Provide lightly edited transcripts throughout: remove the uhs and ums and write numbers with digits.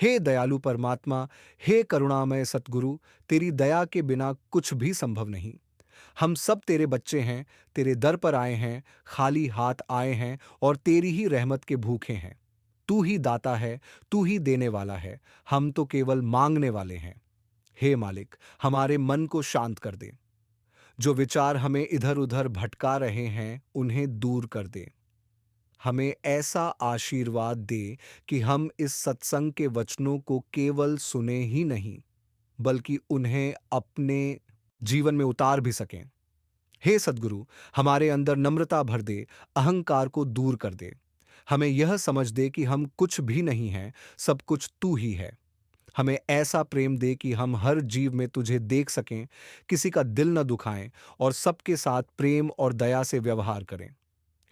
हे दयालु परमात्मा, हे करुणामय सतगुरु, तेरी दया के बिना कुछ भी संभव नहीं। हम सब तेरे बच्चे हैं, तेरे दर पर आए हैं, खाली हाथ आए हैं और तेरी ही रहमत के भूखे हैं। तू ही दाता है, तू ही देने वाला है, हम तो केवल मांगने वाले हैं। हे मालिक, हमारे मन को शांत कर दे। जो विचार हमें इधर उधर भटका रहे हैं, उन्हें दूर कर दे। हमें ऐसा आशीर्वाद दे कि हम इस सत्संग के वचनों को केवल सुने ही नहीं, बल्कि उन्हें अपने जीवन में उतार भी सकें। हे सद्गुरु, हमारे अंदर नम्रता भर दे, अहंकार को दूर कर दे। हमें यह समझ दे कि हम कुछ भी नहीं हैं, सब कुछ तू ही है। हमें ऐसा प्रेम दे कि हम हर जीव में तुझे देख सकें, किसी का दिल न दुखाएं और सबके साथ प्रेम और दया से व्यवहार करें।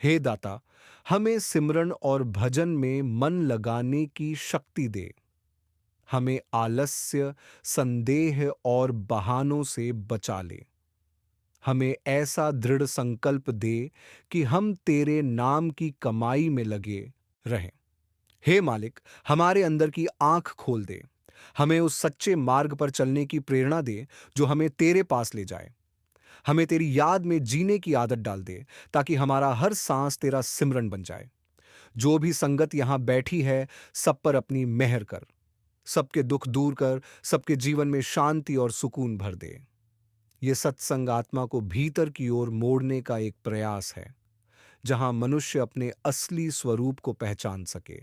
हे दाता, हमें सिमरन और भजन में मन लगाने की शक्ति दे। हमें आलस्य, संदेह और बहानों से बचा ले। हमें ऐसा दृढ़ संकल्प दे कि हम तेरे नाम की कमाई में लगे रहें। हे मालिक, हमारे अंदर की आंख खोल दे। हमें उस सच्चे मार्ग पर चलने की प्रेरणा दे जो हमें तेरे पास ले जाए। हमें तेरी याद में जीने की आदत डाल दे, ताकि हमारा हर सांस तेरा सिमरन बन जाए। जो भी संगत यहां बैठी है, सब पर अपनी मेहर कर। सबके दुख दूर कर, सबके जीवन में शांति और सुकून भर दे। ये सत्संग आत्मा को भीतर की ओर मोड़ने का एक प्रयास है, जहां मनुष्य अपने असली स्वरूप को पहचान सके।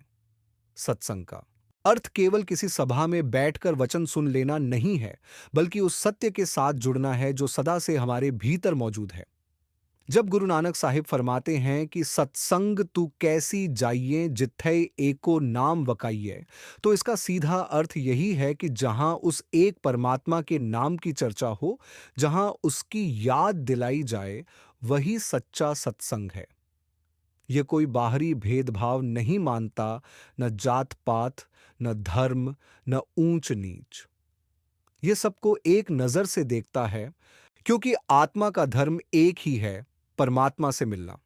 सत्संग का अर्थ केवल किसी सभा में बैठकर वचन सुन लेना नहीं है, बल्कि उस सत्य के साथ जुड़ना है जो सदा से हमारे भीतर मौजूद है। जब गुरु नानक साहिब फरमाते हैं कि सत्संग तू कैसी जाइए जिथै एको नाम वकाइये, तो इसका सीधा अर्थ यही है कि जहां उस एक परमात्मा के नाम की चर्चा हो, जहां उसकी याद दिलाई जाए, वही सच्चा सत्संग है। ये कोई बाहरी भेदभाव नहीं मानता, न जात पात, न धर्म, न ऊंच नीच। ये सबको एक नजर से देखता है, क्योंकि आत्मा का धर्म एक ही है, परमात्मा से मिलना।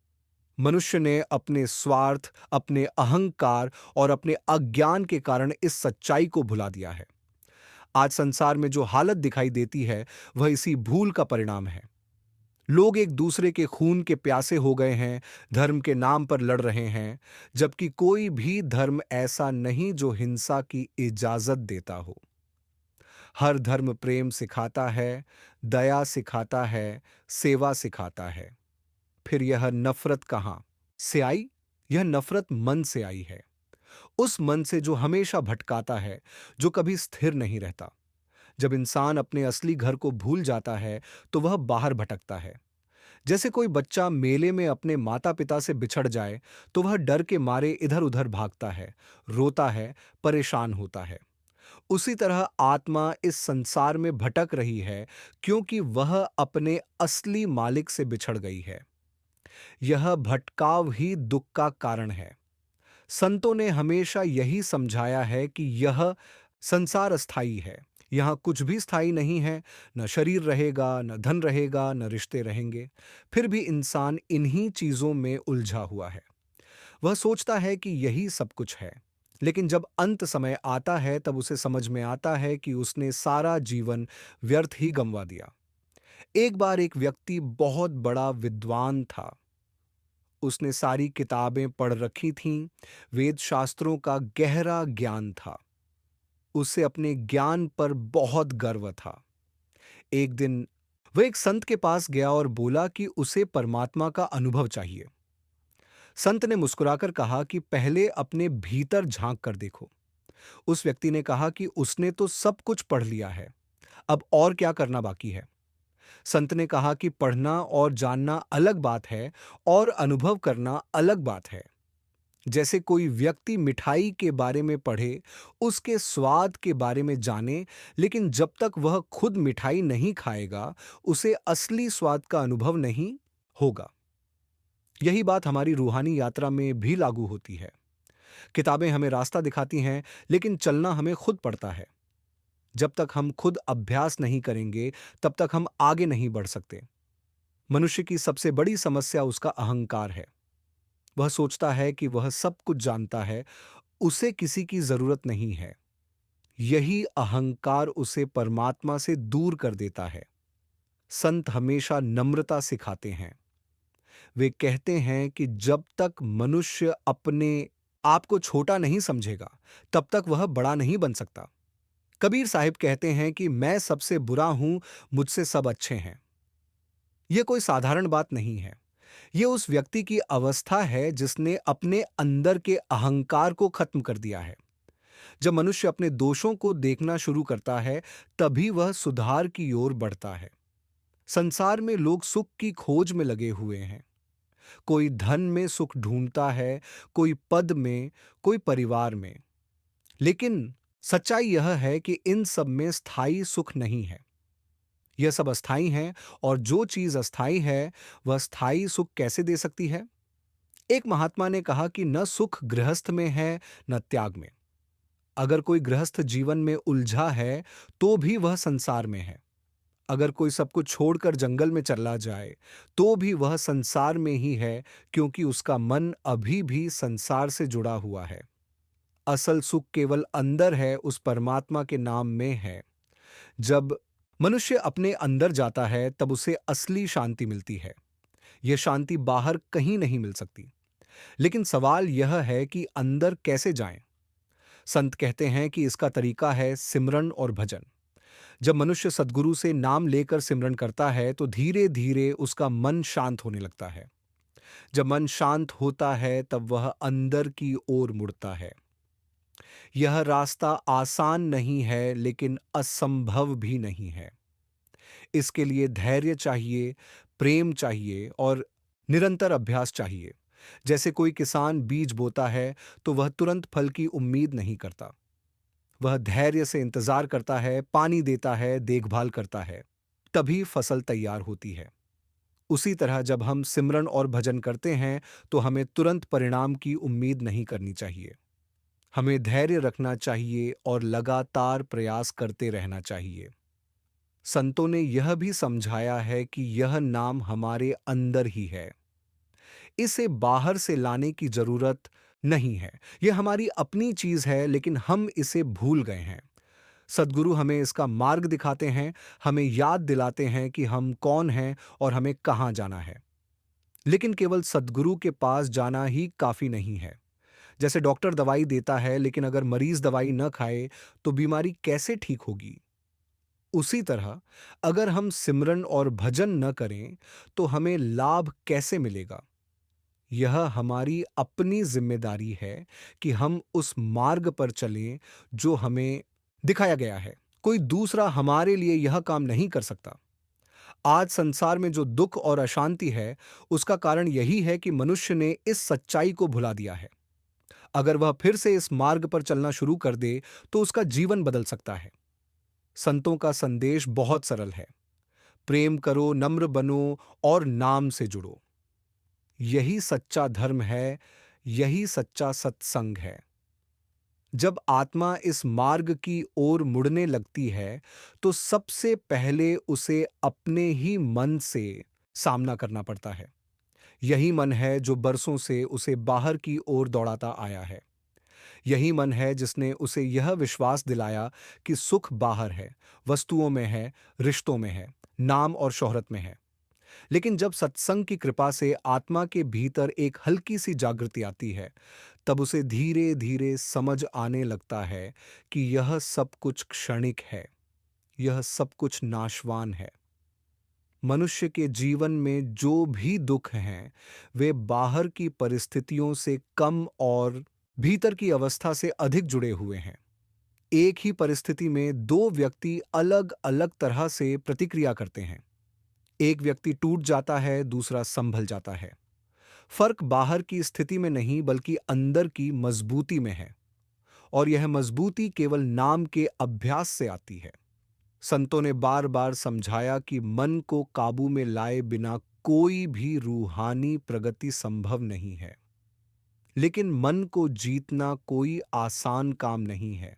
मनुष्य ने अपने स्वार्थ, अपने अहंकार और अपने अज्ञान के कारण इस सच्चाई को भुला दिया है। आज संसार में जो हालत दिखाई देती है, वह इसी भूल का परिणाम है। लोग एक दूसरे के खून के प्यासे हो गए हैं, धर्म के नाम पर लड़ रहे हैं, जबकि कोई भी धर्म ऐसा नहीं जो हिंसा की इजाजत देता हो। हर धर्म प्रेम सिखाता है, दया सिखाता है, सेवा सिखाता है। फिर यह नफरत कहाँ से आई? यह नफरत मन से आई है। उस मन से जो हमेशा भटकाता है, जो कभी स्थिर नहीं रहता। जब इंसान अपने असली घर को भूल जाता है, तो वह बाहर भटकता है। जैसे कोई बच्चा मेले में अपने माता पिता से बिछड़ जाए, तो वह डर के मारे इधर उधर भागता है, रोता है, परेशान होता है। उसी तरह आत्मा इस संसार में भटक रही है, क्योंकि वह अपने असली मालिक से बिछड़ गई है। यह भटकाव ही दुख का कारण है। संतों ने हमेशा यही समझाया है कि यह संसार अस्थाई है, यहाँ कुछ भी स्थायी नहीं है। न शरीर रहेगा, न धन रहेगा, न रिश्ते रहेंगे। फिर भी इंसान इन्हीं चीजों में उलझा हुआ है। वह सोचता है कि यही सब कुछ है, लेकिन जब अंत समय आता है, तब उसे समझ में आता है कि उसने सारा जीवन व्यर्थ ही गंवा दिया। एक बार एक व्यक्ति बहुत बड़ा विद्वान था। उसने सारी किताबें पढ़ रखी थीं, वेद शास्त्रों का गहरा ज्ञान था। उसे अपने ज्ञान पर बहुत गर्व था। एक दिन वह एक संत के पास गया और बोला कि उसे परमात्मा का अनुभव चाहिए। संत ने मुस्कुराकर कहा कि पहले अपने भीतर झांक कर देखो। उस व्यक्ति ने कहा कि उसने तो सब कुछ पढ़ लिया है, अब और क्या करना बाकी है। संत ने कहा कि पढ़ना और जानना अलग बात है, और अनुभव करना अलग बात है। जैसे कोई व्यक्ति मिठाई के बारे में पढ़े, उसके स्वाद के बारे में जाने, लेकिन जब तक वह खुद मिठाई नहीं खाएगा, उसे असली स्वाद का अनुभव नहीं होगा। यही बात हमारी रूहानी यात्रा में भी लागू होती है। किताबें हमें रास्ता दिखाती हैं, लेकिन चलना हमें खुद पड़ता है। जब तक हम खुद अभ्यास नहीं करेंगे, तब तक हम आगे नहीं बढ़ सकते। मनुष्य की सबसे बड़ी समस्या उसका अहंकार है। वह सोचता है कि वह सब कुछ जानता है, उसे किसी की जरूरत नहीं है। यही अहंकार उसे परमात्मा से दूर कर देता है। संत हमेशा नम्रता सिखाते हैं। वे कहते हैं कि जब तक मनुष्य अपने आप को छोटा नहीं समझेगा, तब तक वह बड़ा नहीं बन सकता। कबीर साहिब कहते हैं कि मैं सबसे बुरा हूं, मुझसे सब अच्छे हैं। यह कोई साधारण बात नहीं है। यह उस व्यक्ति की अवस्था है जिसने अपने अंदर के अहंकार को खत्म कर दिया है। जब मनुष्य अपने दोषों को देखना शुरू करता है, तभी वह सुधार की ओर बढ़ता है। संसार में लोग सुख की खोज में लगे हुए हैं। कोई धन में सुख ढूंढता है, कोई पद में, कोई परिवार में। लेकिन सच्चाई यह है कि इन सब में स्थायी सुख नहीं है। यह सब अस्थाई हैं, और जो चीज अस्थाई है, वह स्थायी सुख कैसे दे सकती है? एक महात्मा ने कहा कि न सुख गृहस्थ में है, न त्याग में। अगर कोई गृहस्थ जीवन में उलझा है, तो भी वह संसार में है। अगर कोई सब कुछ छोड़कर जंगल में चला जाए, तो भी वह संसार में ही है, क्योंकि उसका मन अभी भी संसार से जुड़ा हुआ है। असल सुख केवल अंदर है, उस परमात्मा के नाम में है। जब मनुष्य अपने अंदर जाता है, तब उसे असली शांति मिलती है। यह शांति बाहर कहीं नहीं मिल सकती। लेकिन सवाल यह है कि अंदर कैसे जाएं? संत कहते हैं कि इसका तरीका है सिमरन और भजन। जब मनुष्य सद्गुरु से नाम लेकर सिमरन करता है, तो धीरे धीरे उसका मन शांत होने लगता है। जब मन शांत होता है, तब वह अंदर की ओर मुड़ता है। यह रास्ता आसान नहीं है, लेकिन असंभव भी नहीं है। इसके लिए धैर्य चाहिए, प्रेम चाहिए और निरंतर अभ्यास चाहिए। जैसे कोई किसान बीज बोता है, तो वह तुरंत फल की उम्मीद नहीं करता। वह धैर्य से इंतजार करता है, पानी देता है, देखभाल करता है। तभी फसल तैयार होती है। उसी तरह जब हम सिमरन और भजन करते हैं, तो हमें तुरंत परिणाम की उम्मीद नहीं करनी चाहिए। हमें धैर्य रखना चाहिए और लगातार प्रयास करते रहना चाहिए। संतों ने यह भी समझाया है कि यह नाम हमारे अंदर ही है। इसे बाहर से लाने की जरूरत नहीं है। यह हमारी अपनी चीज है, लेकिन हम इसे भूल गए हैं। सद्गुरु हमें इसका मार्ग दिखाते हैं, हमें याद दिलाते हैं कि हम कौन हैं और हमें कहाँ जाना है। लेकिन केवल सद्गुरु के पास जाना ही काफी नहीं है। जैसे डॉक्टर दवाई देता है, लेकिन अगर मरीज दवाई न खाए, तो बीमारी कैसे ठीक होगी? उसी तरह अगर हम सिमरन और भजन न करें, तो हमें लाभ कैसे मिलेगा? यह हमारी अपनी जिम्मेदारी है कि हम उस मार्ग पर चलें जो हमें दिखाया गया है। कोई दूसरा हमारे लिए यह काम नहीं कर सकता। आज संसार में जो दुख और अशांति है, उसका कारण यही है कि मनुष्य ने इस सच्चाई को भुला दिया है। अगर वह फिर से इस मार्ग पर चलना शुरू कर दे, तो उसका जीवन बदल सकता है। संतों का संदेश बहुत सरल है। प्रेम करो, नम्र बनो और नाम से जुड़ो। यही सच्चा धर्म है, यही सच्चा सत्संग है। जब आत्मा इस मार्ग की ओर मुड़ने लगती है, तो सबसे पहले उसे अपने ही मन से सामना करना पड़ता है। यही मन है जो बरसों से उसे बाहर की ओर दौड़ाता आया है। यही मन है जिसने उसे यह विश्वास दिलाया कि सुख बाहर है, वस्तुओं में है, रिश्तों में है, नाम और शोहरत में है। लेकिन जब सत्संग की कृपा से आत्मा के भीतर एक हल्की सी जागृति आती है, तब उसे धीरे धीरे समझ आने लगता है कि यह सब कुछ क्षणिक है, यह सब कुछ नाशवान है। मनुष्य के जीवन में जो भी दुख हैं, वे बाहर की परिस्थितियों से कम और भीतर की अवस्था से अधिक जुड़े हुए हैं। एक ही परिस्थिति में दो व्यक्ति अलग अलग तरह से प्रतिक्रिया करते हैं। एक व्यक्ति टूट जाता है, दूसरा संभल जाता है। फर्क बाहर की स्थिति में नहीं, बल्कि अंदर की मजबूती में है। और यह मजबूती केवल नाम के अभ्यास से आती है। संतों ने बार बार समझाया कि मन को काबू में लाए बिना कोई भी रूहानी प्रगति संभव नहीं है। लेकिन मन को जीतना कोई आसान काम नहीं है।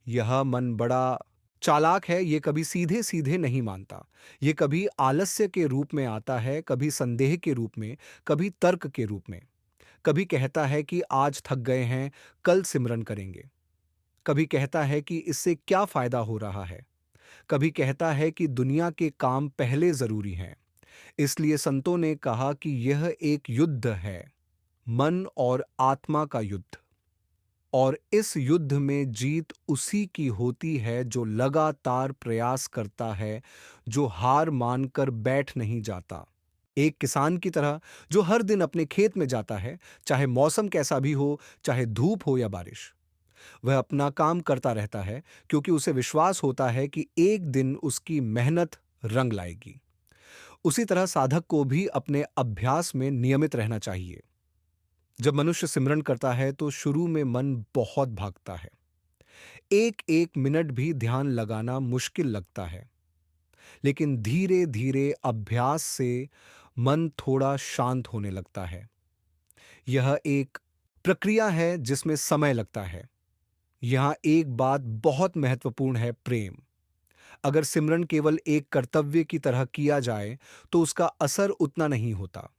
यह मन बड़ा चालाक है। ये कभी सीधे सीधे नहीं मानता। ये कभी आलस्य के रूप में आता है, कभी संदेह के रूप में, कभी तर्क के रूप में। कभी कहता है कि आज थक गए हैं, कल सिमरन करेंगे। कभी कहता है कि इससे क्या फायदा हो रहा है, कभी कहता है कि दुनिया के काम पहले जरूरी हैं। इसलिए संतों ने कहा कि यह एक युद्ध है, मन और आत्मा का युद्ध। और इस युद्ध में जीत उसी की होती है जो लगातार प्रयास करता है, जो हार मानकर बैठ नहीं जाता। एक किसान की तरह जो हर दिन अपने खेत में जाता है, चाहे मौसम कैसा भी हो, चाहे धूप हो या बारिश। वह अपना काम करता रहता है क्योंकि उसे विश्वास होता है कि एक दिन उसकी मेहनत रंग लाएगी। उसी तरह साधक को भी अपने अभ्यास में नियमित रहना चाहिए। जब मनुष्य सिमरन करता है तो शुरू में मन बहुत भागता है। एक एक मिनट भी ध्यान लगाना मुश्किल लगता है। लेकिन धीरे धीरे अभ्यास से मन थोड़ा शांत होने लगता है। यह एक प्रक्रिया है जिसमें समय लगता है। यहाँ एक बात बहुत महत्वपूर्ण है, प्रेम। अगर सिमरन केवल एक कर्तव्य की तरह किया जाए तो उसका असर उतना नहीं होता।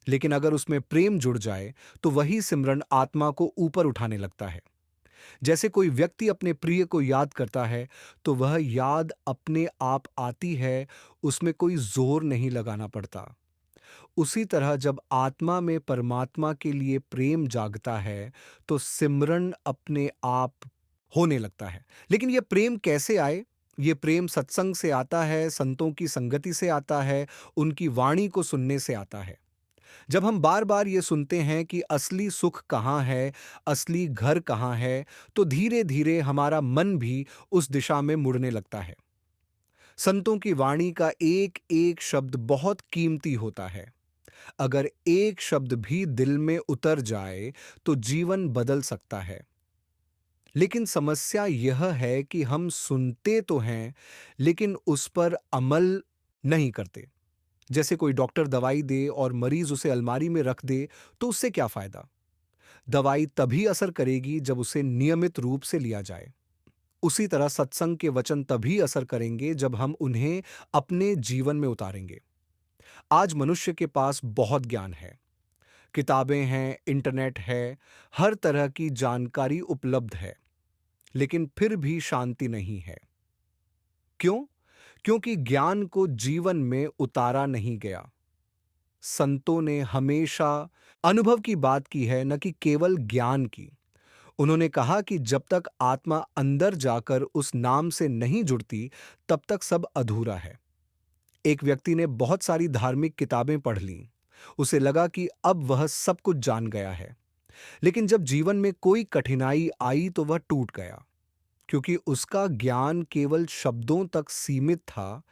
लेकिन अगर उसमें प्रेम जुड़ जाए तो वही सिमरन आत्मा को ऊपर उठाने लगता है। जैसे कोई व्यक्ति अपने प्रिय को याद करता है तो वह याद अपने आप आती है, उसमें कोई जोर नहीं लगाना पड़ता। उसी तरह जब आत्मा में परमात्मा के लिए प्रेम जागता है तो सिमरन अपने आप होने लगता है। लेकिन यह प्रेम कैसे आए? ये प्रेम सत्संग से आता है, संतों की संगति से आता है, उनकी वाणी को सुनने से आता है। जब हम बार बार ये सुनते हैं कि असली सुख कहाँ है, असली घर कहाँ है, तो धीरे धीरे हमारा मन भी उस दिशा में मुड़ने लगता है। संतों की वाणी का एक एक शब्द बहुत कीमती होता है। अगर एक शब्द भी दिल में उतर जाए तो जीवन बदल सकता है। लेकिन समस्या यह है कि हम सुनते तो हैं, लेकिन उस पर अमल नहीं करते। जैसे कोई डॉक्टर दवाई दे और मरीज उसे अलमारी में रख दे तो उससे क्या फायदा? दवाई तभी असर करेगी जब उसे नियमित रूप से लिया जाए। उसी तरह सत्संग के वचन तभी असर करेंगे जब हम उन्हें अपने जीवन में उतारेंगे। आज मनुष्य के पास बहुत ज्ञान है, किताबें हैं, इंटरनेट है, हर तरह की जानकारी उपलब्ध है, लेकिन फिर भी शांति नहीं है। क्यों? क्योंकि ज्ञान को जीवन में उतारा नहीं गया। संतों ने हमेशा अनुभव की बात की है, न कि केवल ज्ञान की। उन्होंने कहा कि जब तक आत्मा अंदर जाकर उस नाम से नहीं जुड़ती, तब तक सब अधूरा है। एक व्यक्ति ने बहुत सारी धार्मिक किताबें पढ़ लीं। उसे लगा कि अब वह सब कुछ जान गया है। लेकिन जब जीवन में कोई कठिनाई आई तो वह टूट गया, क्योंकि उसका ज्ञान केवल शब्दों तक सीमित था,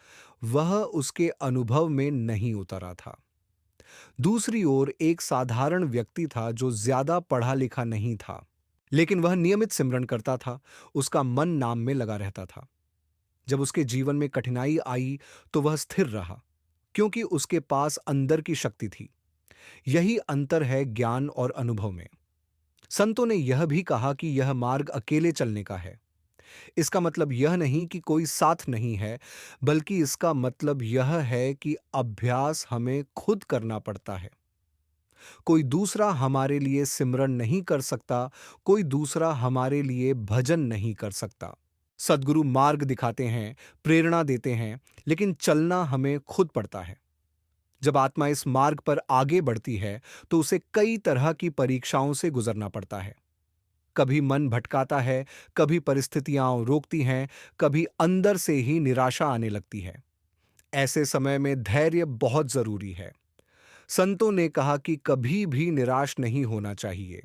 वह उसके अनुभव में नहीं उतरा था। दूसरी ओर एक साधारण व्यक्ति था जो ज्यादा पढ़ा लिखा नहीं था, लेकिन वह नियमित सिमरन करता था, उसका मन नाम में लगा रहता था। जब उसके जीवन में कठिनाई आई तो वह स्थिर रहा, क्योंकि उसके पास अंदर की शक्ति थी। यही अंतर है ज्ञान और अनुभव में। संतों ने यह भी कहा कि यह मार्ग अकेले चलने का है। इसका मतलब यह नहीं कि कोई साथ नहीं है, बल्कि इसका मतलब यह है कि अभ्यास हमें खुद करना पड़ता है। कोई दूसरा हमारे लिए सिमरन नहीं कर सकता, कोई दूसरा हमारे लिए भजन नहीं कर सकता। सद्गुरु मार्ग दिखाते हैं, प्रेरणा देते हैं, लेकिन चलना हमें खुद पड़ता है। जब आत्मा इस मार्ग पर आगे बढ़ती है तो उसे कई तरह की परीक्षाओं से गुजरना पड़ता है। कभी मन भटकाता है, कभी परिस्थितियां रोकती हैं, कभी अंदर से ही निराशा आने लगती है। ऐसे समय में धैर्य बहुत जरूरी है। संतों ने कहा कि कभी भी निराश नहीं होना चाहिए।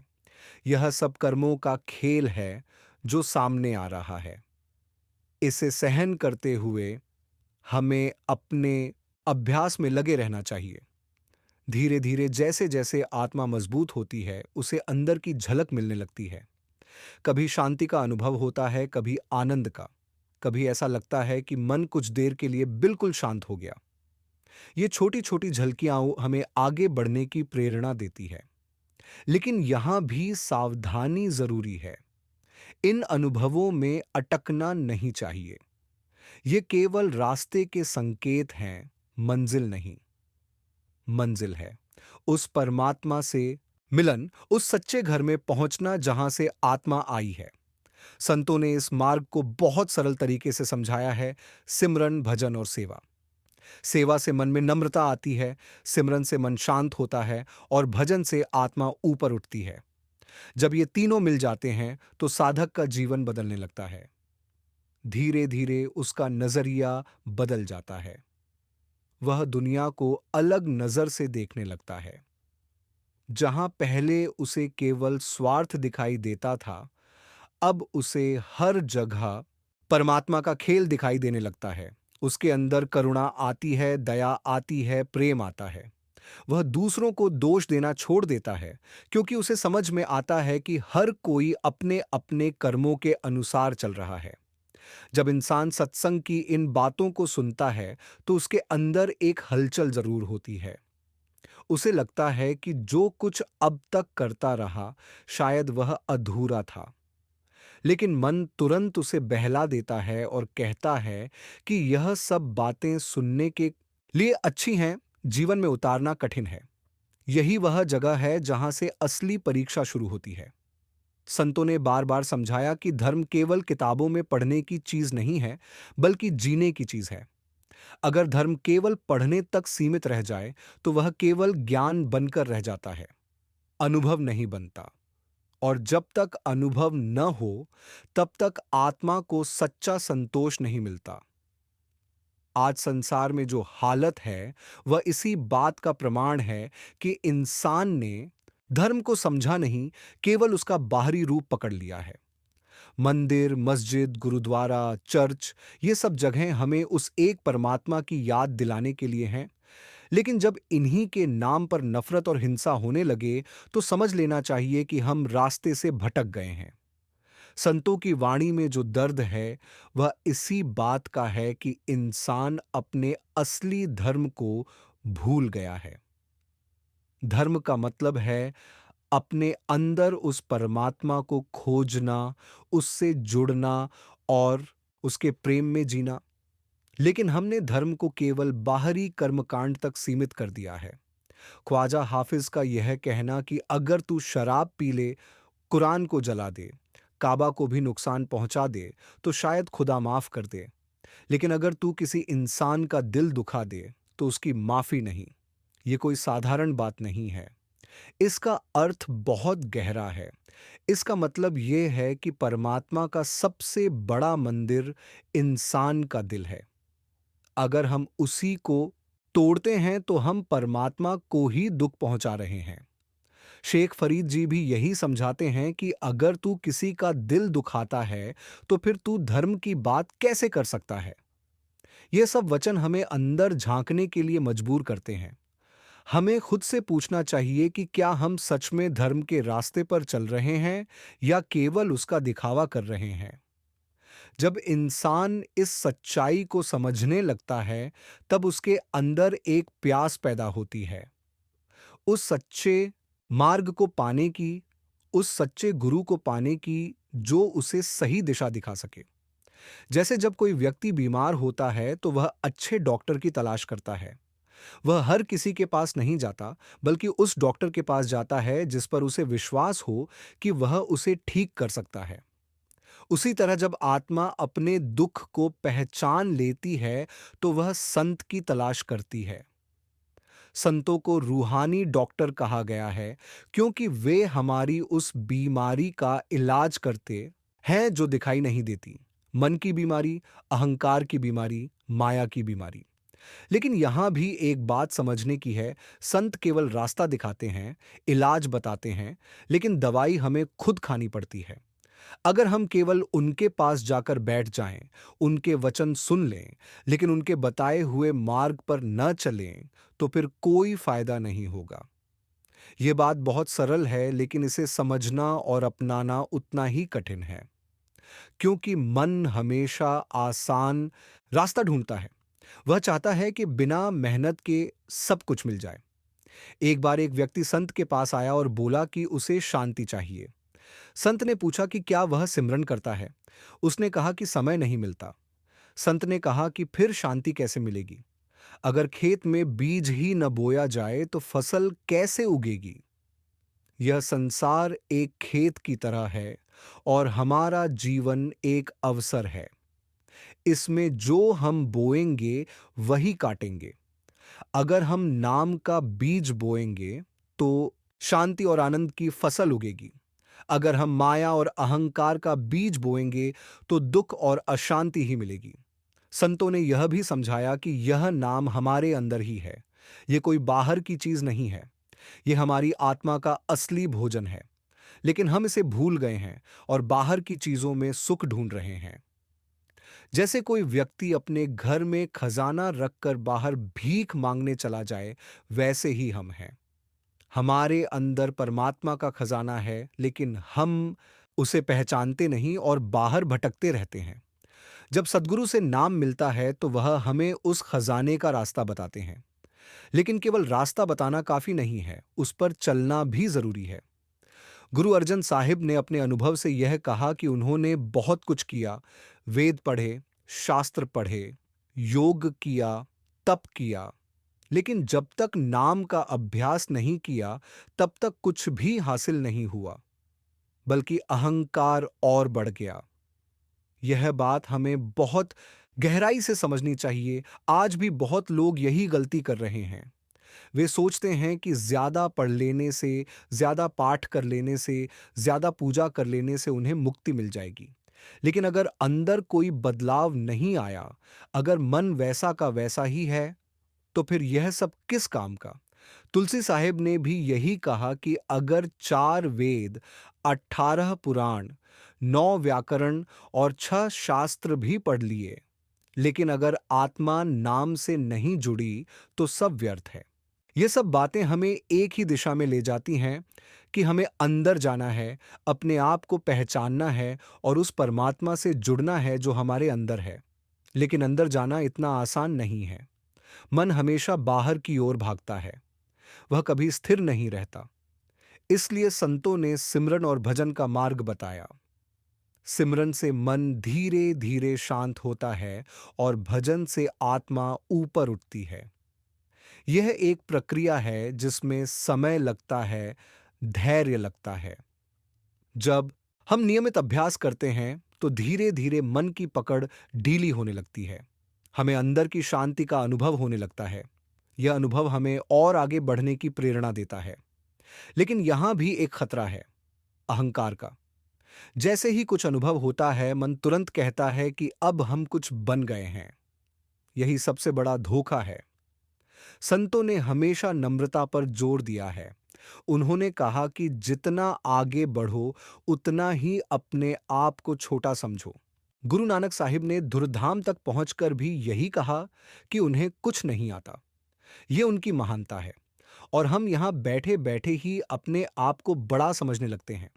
यह सब कर्मों का खेल है जो सामने आ रहा है। इसे सहन करते हुए हमें अपने अभ्यास में लगे रहना चाहिए। धीरे धीरे जैसे जैसे आत्मा मजबूत होती है, उसे अंदर की झलक मिलने लगती है। कभी शांति का अनुभव होता है, कभी आनंद का, कभी ऐसा लगता है कि मन कुछ देर के लिए बिल्कुल शांत हो गया। ये छोटी छोटी झलकियां हमें आगे बढ़ने की प्रेरणा देती है। लेकिन यहां भी सावधानी जरूरी है। इन अनुभवों में अटकना नहीं चाहिए। ये केवल रास्ते के संकेत हैं, मंजिल नहीं। मंजिल है उस परमात्मा से मिलन, उस सच्चे घर में पहुंचना जहां से आत्मा आई है। संतों ने इस मार्ग को बहुत सरल तरीके से समझाया है। सिमरन, भजन और सेवा। सेवा से मन में नम्रता आती है, सिमरन से मन शांत होता है और भजन से आत्मा ऊपर उठती है। जब ये तीनों मिल जाते हैं तो साधक का जीवन बदलने लगता है। धीरे धीरे उसका नजरिया बदल जाता है। वह दुनिया को अलग नजर से देखने लगता है। जहां पहले उसे केवल स्वार्थ दिखाई देता था, अब उसे हर जगह परमात्मा का खेल दिखाई देने लगता है। उसके अंदर करुणा आती है, दया आती है, प्रेम आता है। वह दूसरों को दोष देना छोड़ देता है, क्योंकि उसे समझ में आता है कि हर कोई अपने अपने कर्मों के अनुसार चल रहा है। जब इंसान सत्संग की इन बातों को सुनता है तो उसके अंदर एक हलचल जरूर होती है। उसे लगता है कि जो कुछ अब तक करता रहा, शायद वह अधूरा था। लेकिन मन तुरंत उसे बहला देता है और कहता है कि यह सब बातें सुनने के लिए अच्छी हैं, जीवन में उतारना कठिन है। यही वह जगह है जहां से असली परीक्षा शुरू होती है। संतों ने बार बार समझाया कि धर्म केवल किताबों में पढ़ने की चीज नहीं है, बल्कि जीने की चीज है। अगर धर्म केवल पढ़ने तक सीमित रह जाए तो वह केवल ज्ञान बनकर रह जाता है, अनुभव नहीं बनता। और जब तक अनुभव न हो, तब तक आत्मा को सच्चा संतोष नहीं मिलता। आज संसार में जो हालत है, वह इसी बात का प्रमाण है कि इंसान ने धर्म को समझा नहीं, केवल उसका बाहरी रूप पकड़ लिया है। मंदिर, मस्जिद, गुरुद्वारा, चर्च, ये सब जगहें हमें उस एक परमात्मा की याद दिलाने के लिए हैं। लेकिन जब इन्हीं के नाम पर नफरत और हिंसा होने लगे, तो समझ लेना चाहिए कि हम रास्ते से भटक गए हैं। संतों की वाणी में जो दर्द है, वह इसी बात का है कि इंसान अपने असली धर्म को भूल गया है। धर्म का मतलब है अपने अंदर उस परमात्मा को खोजना, उससे जुड़ना और उसके प्रेम में जीना। लेकिन हमने धर्म को केवल बाहरी कर्मकांड तक सीमित कर दिया है। ख्वाजा हाफिज का यह कहना कि अगर तू शराब पी ले, कुरान को जला दे, काबा को भी नुकसान पहुंचा दे, तो शायद खुदा माफ कर दे। लेकिन अगर तू किसी इंसान का दिल दुखा दे, तो उसकी माफी नहीं। ये कोई साधारण बात नहीं है। इसका अर्थ बहुत गहरा है। इसका मतलब ये है कि परमात्मा का सबसे बड़ा मंदिर इंसान का दिल है। अगर हम उसी को तोड़ते हैं तो हम परमात्मा को ही दुख पहुंचा रहे हैं। शेख फरीद जी भी यही समझाते हैं कि अगर तू किसी का दिल दुखाता है, तो फिर तू धर्म की बात कैसे कर सकता है। ये सब वचन हमें अंदर झांकने के लिए मजबूर करते हैं। हमें खुद से पूछना चाहिए कि क्या हम सच में धर्म के रास्ते पर चल रहे हैं या केवल उसका दिखावा कर रहे हैं। जब इंसान इस सच्चाई को समझने लगता है, तब उसके अंदर एक प्यास पैदा होती है, उस सच्चे मार्ग को पाने की, उस सच्चे गुरु को पाने की जो उसे सही दिशा दिखा सके। जैसे जब कोई व्यक्ति बीमार होता है तो वह अच्छे डॉक्टर की तलाश करता है। वह हर किसी के पास नहीं जाता, बल्कि उस डॉक्टर के पास जाता है जिस पर उसे विश्वास हो कि वह उसे ठीक कर सकता है। उसी तरह जब आत्मा अपने दुख को पहचान लेती है, तो वह संत की तलाश करती है। संतों को रूहानी डॉक्टर कहा गया है, क्योंकि वे हमारी उस बीमारी का इलाज करते हैं जो दिखाई नहीं देती। मन की बीमारी, अहंकार की बीमारी, माया की बीमारी। लेकिन यहां भी एक बात समझने की है, संत केवल रास्ता दिखाते हैं, इलाज बताते हैं, लेकिन दवाई हमें खुद खानी पड़ती है। अगर हम केवल उनके पास जाकर बैठ जाएं, उनके वचन सुन लें, लेकिन उनके बताए हुए मार्ग पर न चलें, तो फिर कोई फायदा नहीं होगा। ये बात बहुत सरल है, लेकिन इसे समझना और अपनाना उतना ही कठिन है, क्योंकि मन हमेशा आसान रास्ता ढूंढता है। वह चाहता है कि बिना मेहनत के सब कुछ मिल जाए। एक बार एक व्यक्ति संत के पास आया और बोला कि उसे शांति चाहिए। संत ने पूछा कि क्या वह सिमरन करता है। उसने कहा कि समय नहीं मिलता। संत ने कहा कि फिर शांति कैसे मिलेगी? अगर खेत में बीज ही न बोया जाए तो फसल कैसे उगेगी? यह संसार एक खेत की तरह है और हमारा जीवन एक अवसर है। इसमें जो हम बोएंगे वही काटेंगे। अगर हम नाम का बीज बोएंगे तो शांति और आनंद की फसल उगेगी। अगर हम माया और अहंकार का बीज बोएंगे तो दुख और अशांति ही मिलेगी। संतों ने यह भी समझाया कि यह नाम हमारे अंदर ही है। यह कोई बाहर की चीज नहीं है। यह हमारी आत्मा का असली भोजन है। लेकिन हम इसे भूल गए हैं और बाहर की चीजों में सुख ढूंढ रहे हैं। जैसे कोई व्यक्ति अपने घर में खजाना रखकर बाहर भीख मांगने चला जाए, वैसे ही हम हैं। हमारे अंदर परमात्मा का खजाना है, लेकिन हम उसे पहचानते नहीं और बाहर भटकते रहते हैं। जब सद्गुरु से नाम मिलता है तो वह हमें उस खजाने का रास्ता बताते हैं। लेकिन केवल रास्ता बताना काफी नहीं है, उस पर चलना भी जरूरी है। गुरु अर्जन साहिब ने अपने अनुभव से यह कहा कि उन्होंने बहुत कुछ किया, वेद पढ़े, शास्त्र पढ़े, योग किया, तप किया, लेकिन जब तक नाम का अभ्यास नहीं किया तब तक कुछ भी हासिल नहीं हुआ, बल्कि अहंकार और बढ़ गया। यह बात हमें बहुत गहराई से समझनी चाहिए। आज भी बहुत लोग यही गलती कर रहे हैं। वे सोचते हैं कि ज्यादा पढ़ लेने से, ज्यादा पाठ कर लेने से, ज्यादा पूजा कर लेने से उन्हें मुक्ति मिल जाएगी। लेकिन अगर अंदर कोई बदलाव नहीं आया, अगर मन वैसा का वैसा ही है, तो फिर यह सब किस काम का? तुलसी साहिब ने भी यही कहा कि अगर 4 वेद, 18 पुराण, 9 व्याकरण और 6 शास्त्र भी पढ़ लिए, लेकिन अगर आत्मा नाम से नहीं जुड़ी तो सब व्यर्थ है। ये सब बातें हमें एक ही दिशा में ले जाती हैं कि हमें अंदर जाना है, अपने आप को पहचानना है और उस परमात्मा से जुड़ना है जो हमारे अंदर है। लेकिन अंदर जाना इतना आसान नहीं है। मन हमेशा बाहर की ओर भागता है, वह कभी स्थिर नहीं रहता। इसलिए संतों ने सिमरन और भजन का मार्ग बताया। सिमरन से मन धीरे धीरे शांत होता है और भजन से आत्मा ऊपर उठती है। यह एक प्रक्रिया है जिसमें समय लगता है, धैर्य लगता है। जब हम नियमित अभ्यास करते हैं तो धीरे धीरे मन की पकड़ ढीली होने लगती है। हमें अंदर की शांति का अनुभव होने लगता है। यह अनुभव हमें और आगे बढ़ने की प्रेरणा देता है। लेकिन यहां भी एक खतरा है, अहंकार का। जैसे ही कुछ अनुभव होता है, मन तुरंत कहता है कि अब हम कुछ बन गए हैं। यही सबसे बड़ा धोखा है। संतों ने हमेशा नम्रता पर जोर दिया है। उन्होंने कहा कि जितना आगे बढ़ो उतना ही अपने आप को छोटा समझो। गुरु नानक साहिब ने धुरधाम तक पहुंचकर भी यही कहा कि उन्हें कुछ नहीं आता। यह उनकी महानता है और हम यहां बैठे बैठे ही अपने आप को बड़ा समझने लगते हैं।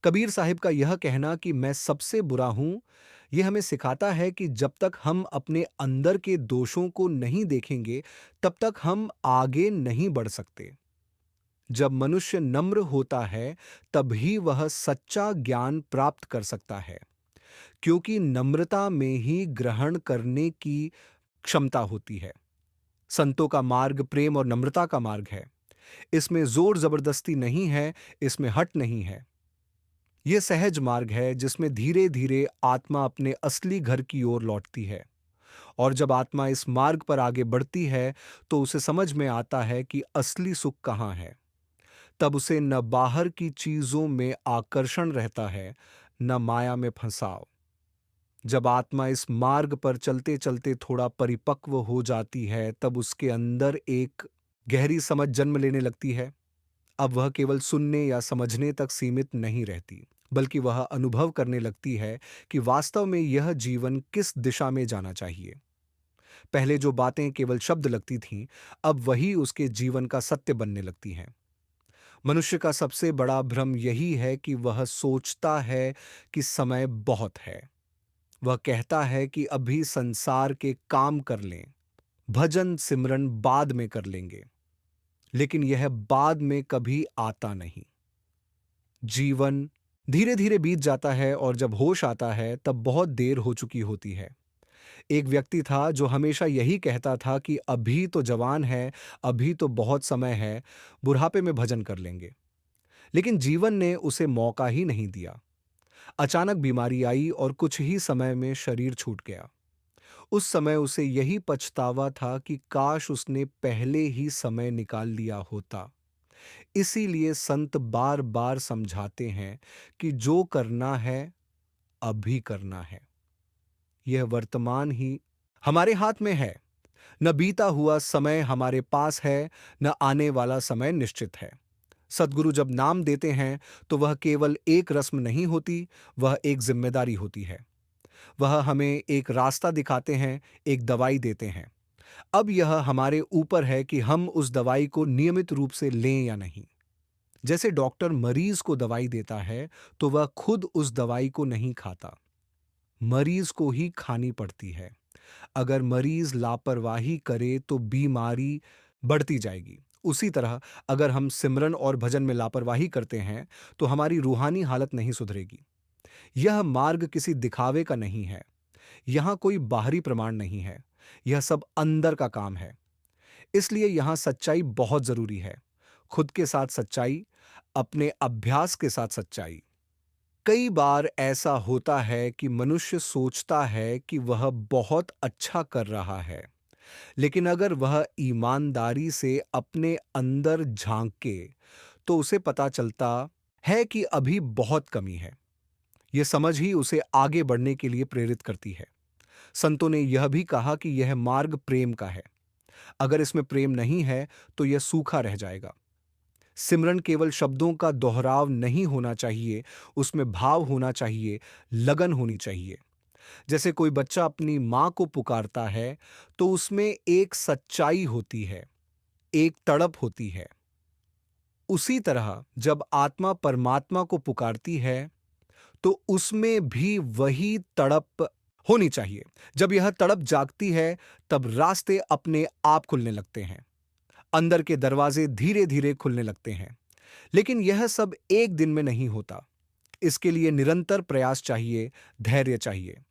कबीर साहिब का यह कहना कि मैं सबसे बुरा हूं, यह हमें सिखाता है कि जब तक हम अपने अंदर के दोषों को नहीं देखेंगे, तब तक हम आगे नहीं बढ़ सकते। जब मनुष्य नम्र होता है, तभी वह सच्चा ज्ञान प्राप्त कर सकता है, क्योंकि नम्रता में ही ग्रहण करने की क्षमता होती है। संतों का मार्ग प्रेम और नम्रता का मार्ग है। इसमें जोर जबरदस्ती नहीं है, इसमें हट नहीं है। यह सहज मार्ग है जिसमें धीरे धीरे आत्मा अपने असली घर की ओर लौटती है। और जब आत्मा इस मार्ग पर आगे बढ़ती है तो उसे समझ में आता है कि असली सुख कहाँ है। तब उसे न बाहर की चीजों में आकर्षण रहता है, न माया में फंसाव। जब आत्मा इस मार्ग पर चलते चलते थोड़ा परिपक्व हो जाती है, तब उसके अंदर एक गहरी समझ जन्म लेने लगती है। अब वह केवल सुनने या समझने तक सीमित नहीं रहती, बल्कि वह अनुभव करने लगती है कि वास्तव में यह जीवन किस दिशा में जाना चाहिए। पहले जो बातें केवल शब्द लगती थीं, अब वही उसके जीवन का सत्य बनने लगती हैं। मनुष्य का सबसे बड़ा भ्रम यही है कि वह सोचता है कि समय बहुत है। वह कहता है कि अभी संसार के काम कर लें, भजन सिमरन बाद में कर लेंगे। लेकिन यह बाद में कभी आता नहीं। जीवन धीरे धीरे बीत जाता है और जब होश आता है तब बहुत देर हो चुकी होती है। एक व्यक्ति था जो हमेशा यही कहता था कि अभी तो जवान है, अभी तो बहुत समय है, बुढ़ापे में भजन कर लेंगे। लेकिन जीवन ने उसे मौका ही नहीं दिया। अचानक बीमारी आई और कुछ ही समय में शरीर छूट गया। उस समय उसे यही पछतावा था कि काश उसने पहले ही समय निकाल लिया होता। इसीलिए संत बार बार समझाते हैं कि जो करना है अभी करना है। यह वर्तमान ही हमारे हाथ में है। न बीता हुआ समय हमारे पास है, न आने वाला समय निश्चित है। सद्गुरु जब नाम देते हैं तो वह केवल एक रस्म नहीं होती, वह एक जिम्मेदारी होती है। वह हमें एक रास्ता दिखाते हैं, एक दवाई देते हैं। अब यह हमारे ऊपर है कि हम उस दवाई को नियमित रूप से लें या नहीं। जैसे डॉक्टर मरीज को दवाई देता है, तो वह खुद उस दवाई को नहीं खाता, मरीज को ही खानी पड़ती है। अगर मरीज लापरवाही करे तो बीमारी बढ़ती जाएगी। उसी तरह अगर हम सिमरन और भजन में लापरवाही करते हैं, तो हमारी रूहानी हालत नहीं सुधरेगी। यह मार्ग किसी दिखावे का नहीं है। यहाँ कोई बाहरी प्रमाण नहीं है। यह सब अंदर का काम है। इसलिए यहाँ सच्चाई बहुत जरूरी है। खुद के साथ सच्चाई, अपने अभ्यास के साथ सच्चाई। कई बार ऐसा होता है कि मनुष्य सोचता है कि वह बहुत अच्छा कर रहा है, लेकिन अगर वह ईमानदारी से अपने अंदर झांके, तो उसे पता चलता है कि अभी बहुत कमी है। यह समझ ही उसे आगे बढ़ने के लिए प्रेरित करती है। संतों ने यह भी कहा कि यह मार्ग प्रेम का है। अगर इसमें प्रेम नहीं है, तो यह सूखा रह जाएगा। सिमरन केवल शब्दों का दोहराव नहीं होना चाहिए, उसमें भाव होना चाहिए, लगन होनी चाहिए। जैसे कोई बच्चा अपनी माँ को पुकारता है, तो उसमें एक सच्चाई होती है, एक तड़प होती है। उसी तरह जब आत्मा परमात्मा को पुकारती है, तो उसमें भी वही तड़प होनी चाहिए। जब यह तड़प जागती है, तब रास्ते अपने आप खुलने लगते हैं। अंदर के दरवाजे धीरे धीरे खुलने लगते हैं। लेकिन यह सब एक दिन में नहीं होता। इसके लिए निरंतर प्रयास चाहिए, धैर्य चाहिए।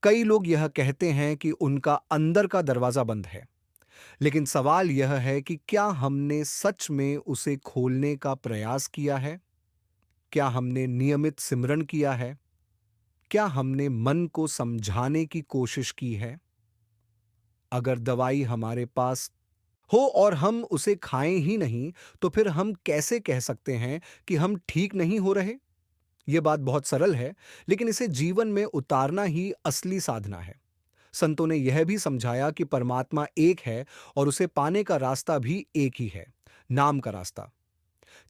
कई लोग यह कहते हैं कि उनका अंदर का दरवाजा बंद है, लेकिन सवाल यह है कि क्या हमने सच में उसे खोलने का प्रयास किया है? क्या हमने नियमित सिमरन किया है? क्या हमने मन को समझाने की कोशिश की है? अगर दवाई हमारे पास हो और हम उसे खाएं ही नहीं, तो फिर हम कैसे कह सकते हैं कि हम ठीक नहीं हो रहे? यह बात बहुत सरल है, लेकिन इसे जीवन में उतारना ही असली साधना है। संतों ने यह भी समझाया कि परमात्मा एक है और उसे पाने का रास्ता भी एक ही है, नाम का रास्ता।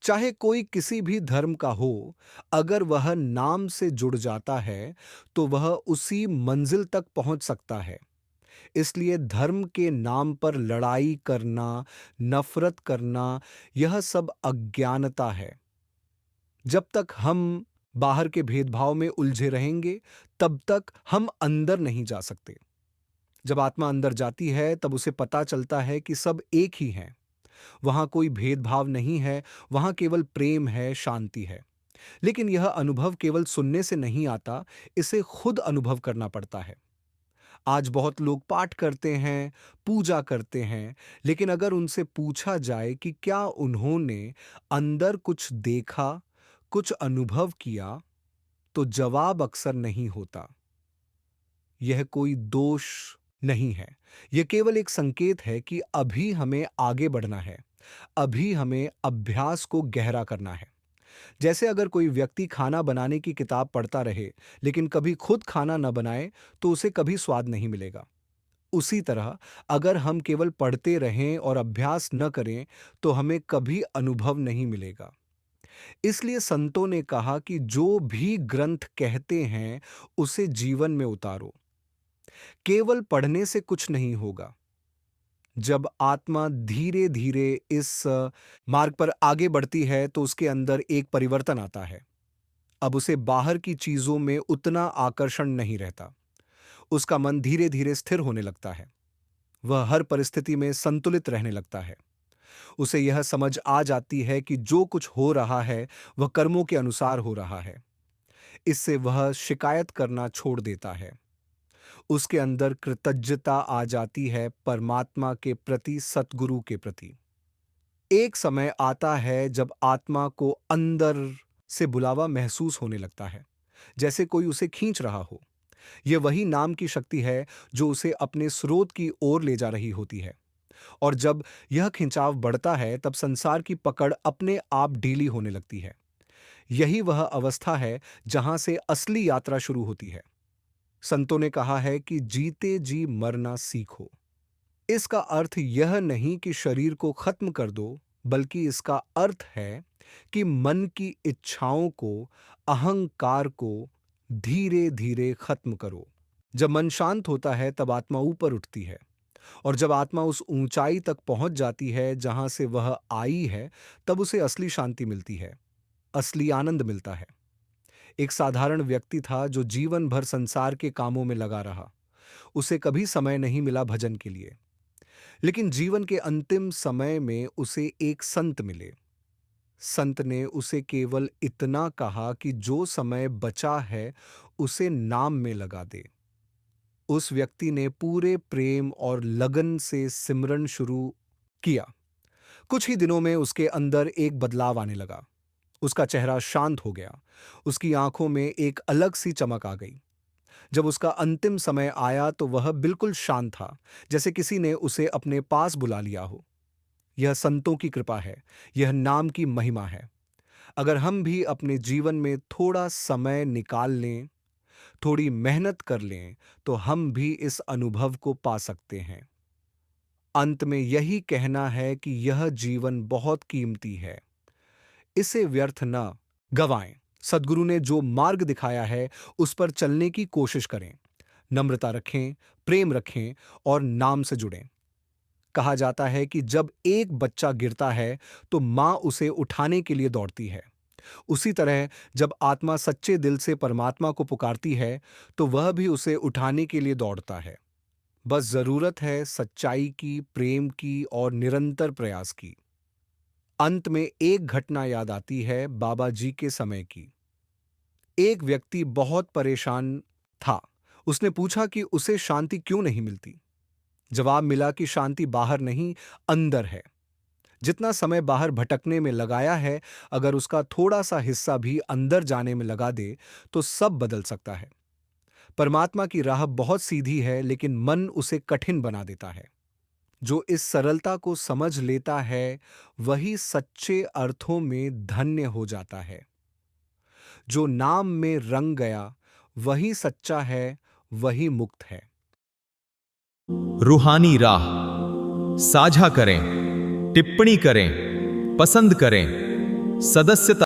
चाहे कोई किसी भी धर्म का हो, अगर वह नाम से जुड़ जाता है, तो वह उसी मंजिल तक पहुंच सकता है। इसलिए धर्म के नाम पर लड़ाई करना, नफरत करना, यह सब अज्ञानता है। जब तक हम बाहर के भेदभाव में उलझे रहेंगे, तब तक हम अंदर नहीं जा सकते। जब आत्मा अंदर जाती है, तब उसे पता चलता है कि सब एक ही हैं। वहां कोई भेदभाव नहीं है, वहां केवल प्रेम है, शांति है। लेकिन यह अनुभव केवल सुनने से नहीं आता, इसे खुद अनुभव करना पड़ता है। आज बहुत लोग पाठ करते हैं, पूजा करते हैं, लेकिन अगर उनसे पूछा जाए कि क्या उन्होंने अंदर कुछ देखा, कुछ अनुभव किया, तो जवाब अक्सर नहीं होता। यह कोई दोष नहीं है, यह केवल एक संकेत है कि अभी हमें आगे बढ़ना है, अभी हमें अभ्यास को गहरा करना है। जैसे अगर कोई व्यक्ति खाना बनाने की किताब पढ़ता रहे, लेकिन कभी खुद खाना न बनाए, तो उसे कभी स्वाद नहीं मिलेगा। उसी तरह अगर हम केवल पढ़ते रहें और अभ्यास न करें, तो हमें कभी अनुभव नहीं मिलेगा। इसलिए संतों ने कहा कि जो भी ग्रंथ कहते हैं, उसे जीवन में उतारो। केवल पढ़ने से कुछ नहीं होगा। जब आत्मा धीरे धीरे इस मार्ग पर आगे बढ़ती है, तो उसके अंदर एक परिवर्तन आता है। अब उसे बाहर की चीजों में उतना आकर्षण नहीं रहता। उसका मन धीरे धीरे स्थिर होने लगता है। वह हर परिस्थिति में संतुलित रहने लगता है। उसे यह समझ आ जाती है कि जो कुछ हो रहा है, वह कर्मों के अनुसार हो रहा है। इससे वह शिकायत करना छोड़ देता है। उसके अंदर कृतज्ञता आ जाती है, परमात्मा के प्रति, सतगुरु के प्रति। एक समय आता है जब आत्मा को अंदर से बुलावा महसूस होने लगता है, जैसे कोई उसे खींच रहा हो। यह वही नाम की शक्ति है जो उसे अपने स्रोत की ओर ले जा रही होती है। और जब यह खिंचाव बढ़ता है, तब संसार की पकड़ अपने आप ढीली होने लगती है। यही वह अवस्था है जहां से असली यात्रा शुरू होती है। संतों ने कहा है कि जीते जी मरना सीखो। इसका अर्थ यह नहीं कि शरीर को खत्म कर दो, बल्कि इसका अर्थ है कि मन की इच्छाओं को, अहंकार को धीरे धीरे खत्म करो। जब मन शांत होता है, तब आत्मा ऊपर उठती है। और जब आत्मा उस ऊंचाई तक पहुंच जाती है जहां से वह आई है, तब उसे असली शांति मिलती है, असली आनंद मिलता है। एक साधारण व्यक्ति था जो जीवन भर संसार के कामों में लगा रहा। उसे कभी समय नहीं मिला भजन के लिए। लेकिन जीवन के अंतिम समय में उसे एक संत मिले। संत ने उसे केवल इतना कहा कि जो समय बचा है उसे नाम में लगा दे। उस व्यक्ति ने पूरे प्रेम और लगन से सिमरन शुरू किया। कुछ ही दिनों में उसके अंदर एक बदलाव आने लगा। उसका चेहरा शांत हो गया। उसकी आंखों में एक अलग सी चमक आ गई। जब उसका अंतिम समय आया तो वह बिल्कुल शांत था, जैसे किसी ने उसे अपने पास बुला लिया हो। यह संतों की कृपा है, यह नाम की महिमा है। अगर हम भी अपने जीवन में थोड़ा समय निकाल लें, थोड़ी मेहनत कर लें, तो हम भी इस अनुभव को पा सकते हैं। अंत में यही कहना है कि यह जीवन बहुत कीमती है, इसे व्यर्थ न गवाएं। सद्गुरु ने जो मार्ग दिखाया है, उस पर चलने की कोशिश करें। नम्रता रखें, प्रेम रखें और नाम से जुड़ें। कहा जाता है कि जब एक बच्चा गिरता है, तो मां उसे उठाने के लिए दौड़ती है। उसी तरह जब आत्मा सच्चे दिल से परमात्मा को पुकारती है, तो वह भी उसे उठाने के लिए दौड़ता है। बस जरूरत है सच्चाई की, प्रेम की और निरंतर प्रयास की। अंत में एक घटना याद आती है बाबा जी के समय की। एक व्यक्ति बहुत परेशान था। उसने पूछा कि उसे शांति क्यों नहीं मिलती। जवाब मिला कि शांति बाहर नहीं, अंदर है। जितना समय बाहर भटकने में लगाया है, अगर उसका थोड़ा सा हिस्सा भी अंदर जाने में लगा दे, तो सब बदल सकता है। परमात्मा की राह बहुत सीधी है, लेकिन मन उसे कठिन बना देता है। जो इस सरलता को समझ लेता है, वही सच्चे अर्थों में धन्य हो जाता है। जो नाम में रंग गया, वही सच्चा है, वही मुक्त है। रूहानी राह साझा करें, टिप्पणी करें, पसंद करें, सदस्यता